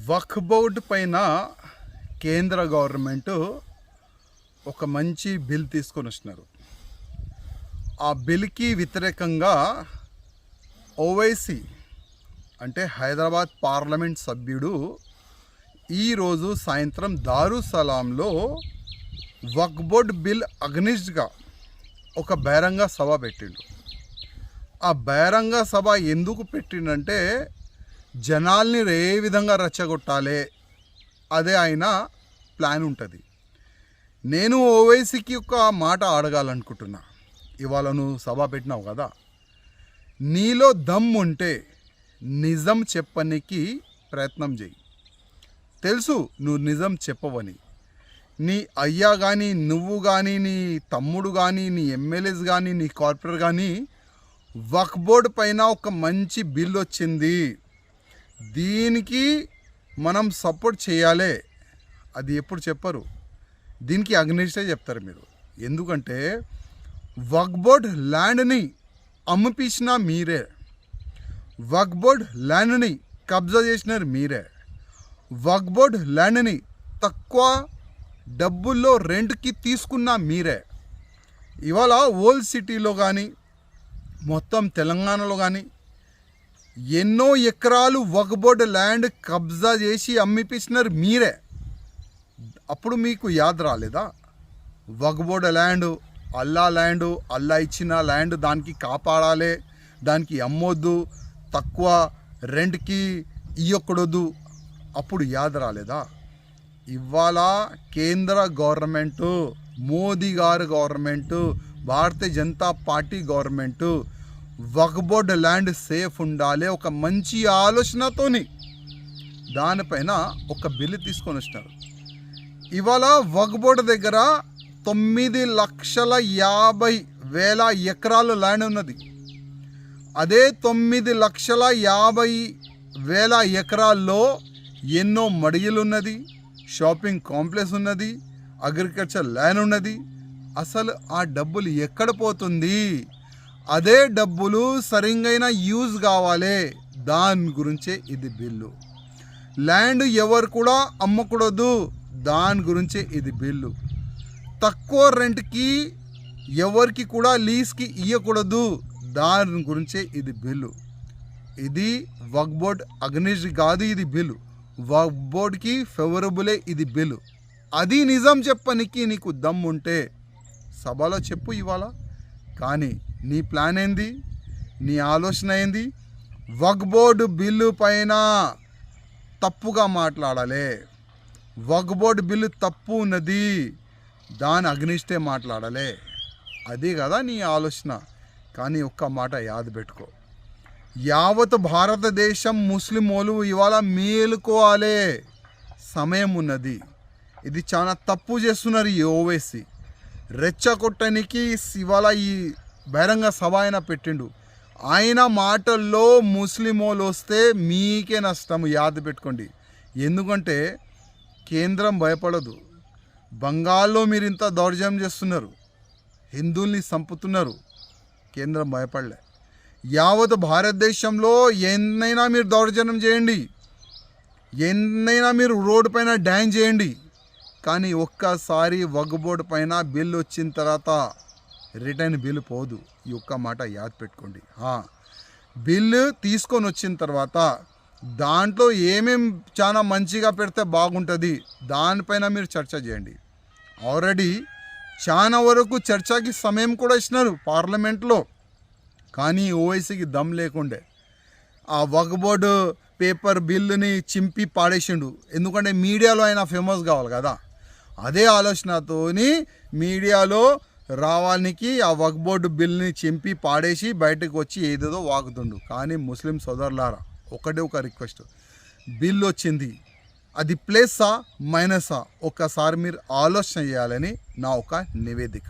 వక్ఫ్ board పైన కేంద్ర government ఒక మంచి బిల్ తీసుకొని వచ్చినారు. ఆ బిల్కి వ్యతిరేకంగా ఓవైసీ అంటే హైదరాబాద్ పార్లమెంట్ సభ్యుడు ఈరోజు సాయంత్రం దారుసలాంలో వక్ఫ్ బోర్డ్ బిల్ అగ్నిస్ట్గా ఒక బహిరంగ సభ పెట్టిండు. ఆ బహిరంగ సభ ఎందుకు పెట్టిండంటే జనాల్ని ఏ విధంగా రెచ్చగొట్టాలి అదే ఆయన ప్లాన్ ఉంటుంది. నేను ఓవైసీకి ఒక మాట అడగాలనుకుంటున్నా. ఇవాళ నువ్వు సభ పెట్టినావు కదా, నీలో దమ్ ఉంటే నిజం చెప్పనికి ప్రయత్నం చేయి. తెలుసు నువ్వు నిజం చెప్పవని. నీ అయ్యా కానీ, నువ్వు కానీ, నీ తమ్ముడు కానీ, నీ ఎమ్మెల్యేస్ కానీ, నీ కార్పొరేటర్ కానీ వక్ఫ్ బోర్డు పైన ఒక మంచి బిల్ వచ్చింది, దీనికి మనం సపోర్ట్ చేయాలి, అది ఎప్పుడు చెప్పరు. దీనికి అగ్నిస్టే చెప్తారు మీరు. ఎందుకంటే వక్ఫ్ బోర్డ్ ల్యాండ్ని అమ్మిపించిన మీరే, వక్ఫ్ బోర్డ్ ల్యాండ్ని కబ్జా చేసినారు మీరే, వక్ఫ్ బోర్డ్ ల్యాండ్ని తక్కువ డబ్బుల్లో రెంట్కి తీసుకున్న మీరే. ఇవాళ ఓల్డ్ సిటీలో కానీ మొత్తం తెలంగాణలో కానీ ఎన్నో ఎకరాలు వక్ఫ్ బోర్డ్ ల్యాండ్ కబ్జా చేసి అమ్మిపించినారు మీరే. అప్పుడు మీకు యాద్ రాలేదా? వక్ఫ్ బోర్డ్ ల్యాండ్ అల్లా ఇచ్చిన ల్యాండ్, దానికి కాపాడాలి, దానికి అమ్మొద్దు, తక్కువ రెంట్కి ఇవ్వకూడదు. అప్పుడు యాద్ రాలేదా? ఇవాళ కేంద్ర గవర్నమెంటు, మోదీ గారు government, Bharatiya Janata party government వక్ఫ్ బోర్డ్ ల్యాండ్ సేఫ్ ఉండాలి ఒక మంచి ఆలోచనతోని దానిపైన ఒక బిల్లు తీసుకొని వచ్చినారు. ఇవాళ వక్ఫ్ బోర్డు దగ్గర 9,50,000 ఎకరాలు ల్యాండ్ ఉన్నది. అదే 9,50,000 ఎకరాల్లో ఎన్నో మడిగలు ఉన్నది, షాపింగ్ కాంప్లెక్స్ ఉన్నది, అగ్రికల్చర్ ల్యాండ్ ఉన్నది. అసలు ఆ డబ్బులు ఎక్కడ పోతుంది? అదే డబ్బులు సరిగైన యూజ్ కావాలి, దాని గురించే ఇది బిల్లు. ల్యాండ్ ఎవరు కూడా అమ్మకూడదు, దాని గురించే ఇది బిల్లు. తక్కువ రెంట్కి ఎవరికి కూడా లీజ్కి ఇవ్వకూడదు, దాని గురించే ఇది బిల్లు. ఇది వక్ఫ్ బోర్డ్ అగ్నిస్ట్ కాదు, ఇది బిల్లు వక్ఫ్ బోర్డ్కి ఫేవరబులే ఇది బిల్లు. అది నిజం చెప్పనికి నీకు దమ్ ఉంటే సభలో చెప్పు ఇవాళ. కానీ నీ ప్లాన్ ఏంది? నీ ఆలోచన ఏంది? వక్ఫ్ బోర్డు బిల్లు పైన తప్పుగా మాట్లాడాలి, వక్ఫ్ బోర్డు బిల్లు తప్పు ఉన్నది, దాని అగ్నిస్టే మాట్లాడాలి, అది కదా నీ ఆలోచన. కానీ ఒక్క మాట యాద పెట్టుకో, యావత్ భారతదేశం ముస్లిమోలు ఇవాళ మేలుకోవాలి, సమయం ఉన్నది. ఇది చాలా తప్పు చేస్తున్నారు ఈ ఓవైసీ. రెచ్చగొట్టడానికి ఇవాళ ఈ బహిరంగ సభ ఆయన పెట్టిండు. ఆయన మాటల్లో ముస్లిమోలు వస్తే మీకే నష్టం, యాద పెట్టుకోండి. ఎందుకంటే కేంద్రం భయపడదు. బంగాల్లో మీరు ఇంత దౌర్జన్యం చేస్తున్నారు, హిందువుల్ని చంపుతున్నారు, కేంద్రం భయపడలే. యావత్ భారతదేశంలో ఎన్నైనా మీరు దౌర్జన్యం చేయండి, ఎన్నైనా మీరు రోడ్డు పైన డ్యాన్స్ చేయండి, కానీ ఒక్కసారి వక్ఫ్ బోర్డు పైన బిల్ వచ్చిన తర్వాత రిటర్న్ బిల్ పోదు. ఈ ఒక్క మాట యాద్ పెట్టుకోండి. బిల్లు తీసుకొని వచ్చిన తర్వాత దాంట్లో ఏమేం చాలా మంచిగా పెడితే బాగుంటుంది దానిపైన మీరు చర్చ చేయండి. ఆల్రెడీ చాలా వరకు చర్చకి సమయం కూడా ఇచ్చినారు పార్లమెంట్లో, కానీ ఓవైసీకి దమ్ లేకుండే ఆ వక్ఫ్ బోర్డు పేపర్ బిల్లుని చింపి పాడేసిండు. ఎందుకంటే మీడియాలో ఆయన ఫేమస్ కావాలి కదా. అదే ఆలోచనతోని మీడియాలో రావానికి ఆ వక్ఫ్ బోర్డు బిల్ని చింపి పాడేసి బయటకు వచ్చి ఏదేదో వాగుతుండు. కానీ ముస్లిం సోదరులారా, ఒకటే ఒక రిక్వెస్ట్, బిల్ వచ్చింది, అది ప్లస్సా మైనసా ఒక్కసారి మీరు ఆలోచన చేయాలని నా ఒక నివేదిక.